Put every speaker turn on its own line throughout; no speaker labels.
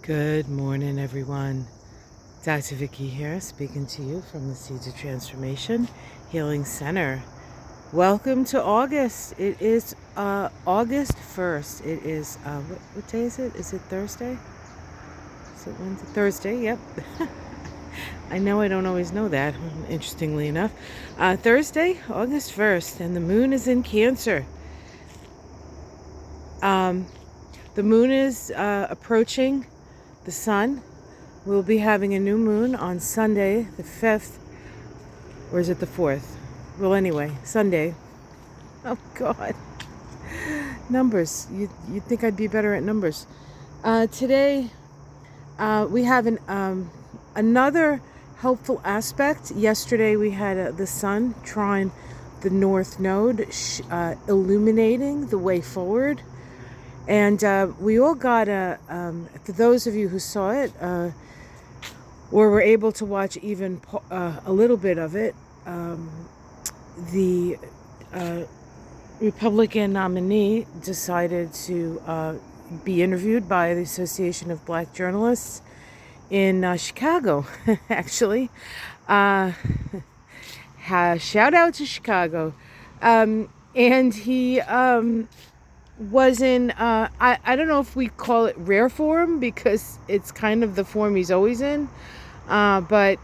Good morning, everyone. Dr. Vicky here, speaking to you from the Seeds of Transformation Healing Center. Welcome to August. It is August 1st. It is, what day is it? Is it Thursday? Is it Wednesday? Thursday, yep. I know I don't always know that, interestingly enough. Thursday, August 1st, and the moon is in Cancer. The moon is approaching the sun. We'll be having a new moon on Sunday, the 5th, or is it the 4th? Well, anyway, Sunday. Oh, God. Numbers. You'd think I'd be better at numbers. Today, we have another helpful aspect. Yesterday, we had the sun trine the North Node, illuminating the way forward. And we all got for those of you who saw it, or were able to watch even a little bit of it, the Republican nominee decided to be interviewed by the Association of Black Journalists in Chicago, actually. Shout out to Chicago. And he was in, I don't know if we call it rare form because it's kind of the form he's always in. But,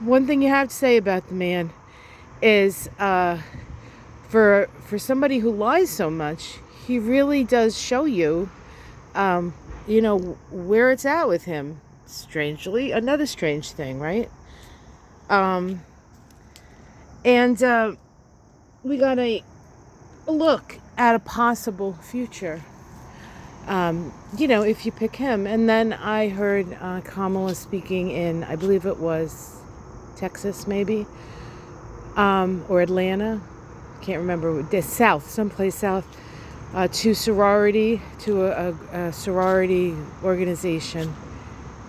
one thing you have to say about the man is for somebody who lies so much, he really does show you, where it's at with him. Strangely, another strange thing, right? And we got a look at a possible future. If you pick him. And then I heard Kamala speaking in, I believe it was Texas, maybe, or Atlanta. Can't remember. South, someplace south, to a sorority organization,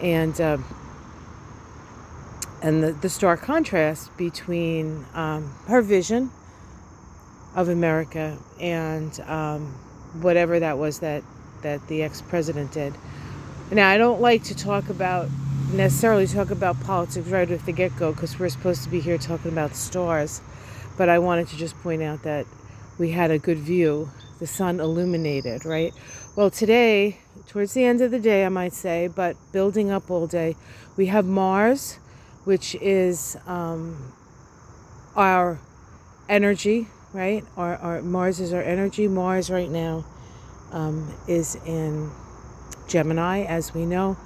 and the stark contrast between her vision of America and whatever that was that the ex-president did. Now, I don't like to necessarily talk about politics right at the get-go because we're supposed to be here talking about the stars, but I wanted to just point out that we had a good view, the sun illuminated, right? Well, today, towards the end of the day, I might say, but building up all day, we have Mars, which is our energy, right? Our Mars is our energy. Mars right now is in Gemini, as we know,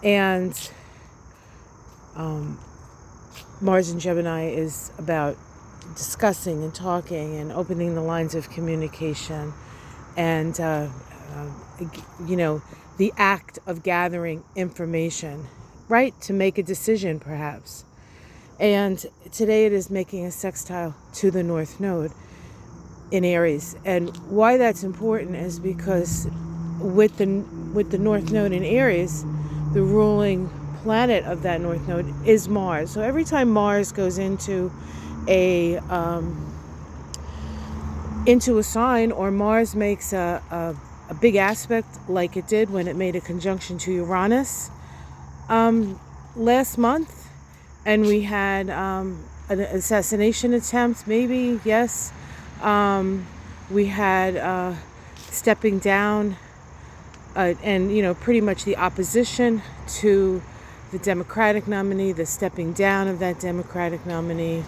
and Mars in Gemini is about discussing and talking and opening the lines of communication, and the act of gathering information, right, to make a decision, perhaps. And today it is making a sextile to the North Node in Aries. And why that's important is because with the North Node in Aries, the ruling planet of that North Node is Mars. So every time Mars goes into a sign, or Mars makes a big aspect like it did when it made a conjunction to Uranus last month, and we had an assassination attempt, maybe, yes. We had stepping down and pretty much the opposition to the Democratic nominee, the stepping down of that Democratic nominee.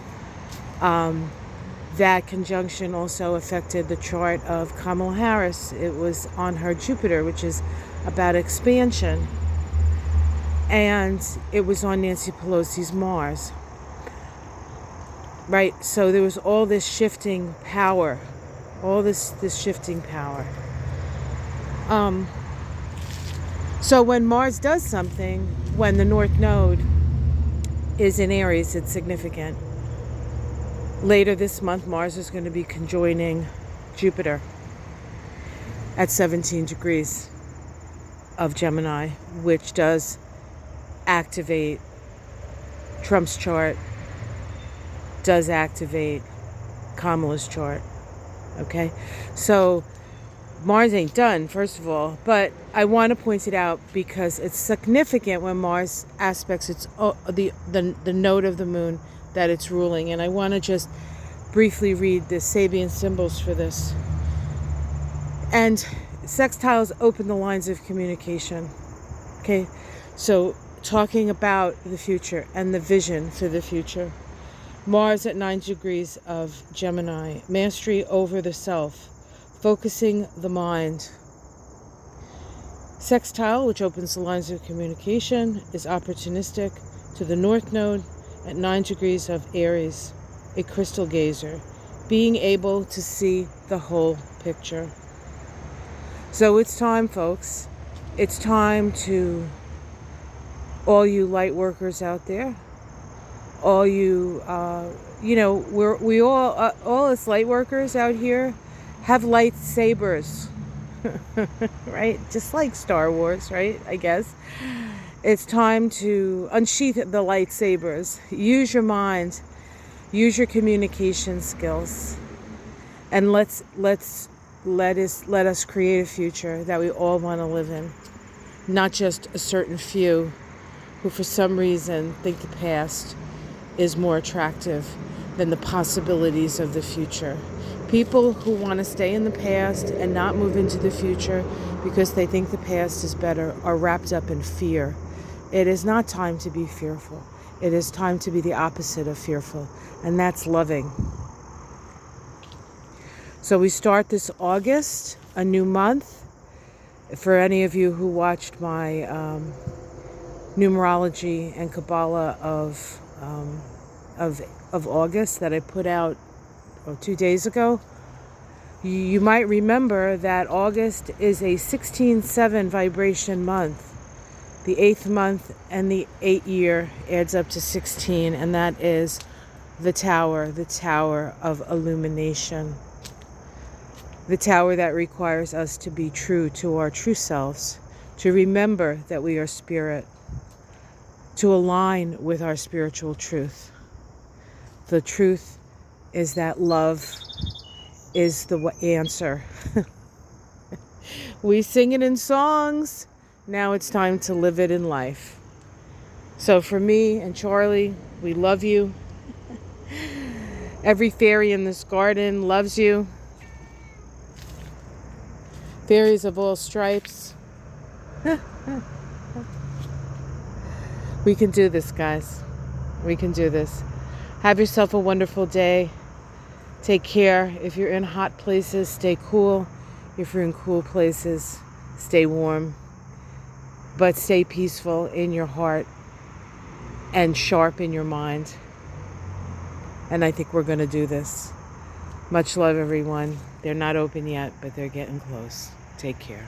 That conjunction also affected the chart of Kamala Harris. It was on her Jupiter, which is about expansion. And it was on Nancy Pelosi's Mars. Right? So there was all this shifting power. So when Mars does something, when the North Node is in Aries, it's significant. Later this month, Mars is going to be conjoining Jupiter at 17 degrees of Gemini, which does activate Trump's chart, does activate Kamala's chart. Okay? So Mars ain't done, first of all, but I want to point it out because it's significant when Mars aspects its the node of the moon that it's ruling. And I want to just briefly read the Sabian symbols for this. And sextiles open the lines of communication. Okay, so talking about the future and the vision for the future. Mars at 9 degrees of Gemini, mastery over the self, focusing the mind. Sextile, which opens the lines of communication, is opportunistic to the North Node at 9 degrees of Aries, a crystal gazer, being able to see the whole picture. So it's time, folks. It's time to all you light workers out there, all you, we all as light workers out here have lightsabers, right? Just like Star Wars, right? I guess. It's time to unsheath the lightsabers. Use your mind. Use your communication skills. And let us create a future that we all want to live in. Not just a certain few who for some reason think the past is more attractive than the possibilities of the future. People who want to stay in the past and not move into the future because they think the past is better are wrapped up in fear. It is not time to be fearful. It is time to be the opposite of fearful, and that's loving. So we start this August, a new month. For any of you who watched my numerology and Kabbalah of August that I put out 2 days ago, you might remember that August is a 16-7 vibration month. The 8th month and the 8th year adds up to 16, and that is the tower of illumination. The tower that requires us to be true to our true selves, to remember that we are spirit, to align with our spiritual truth. The truth is that love is the answer. We sing it in songs. Now it's time to live it in life. So for me and Charlie, we love you. Every fairy in this garden loves you. Fairies of all stripes. We can do this, guys. We can do this. Have yourself a wonderful day. Take care. If you're in hot places, stay cool. If you're in cool places, stay warm. But stay peaceful in your heart and sharp in your mind. And I think we're going to do this. Much love, everyone. They're not open yet, but they're getting close. Take care.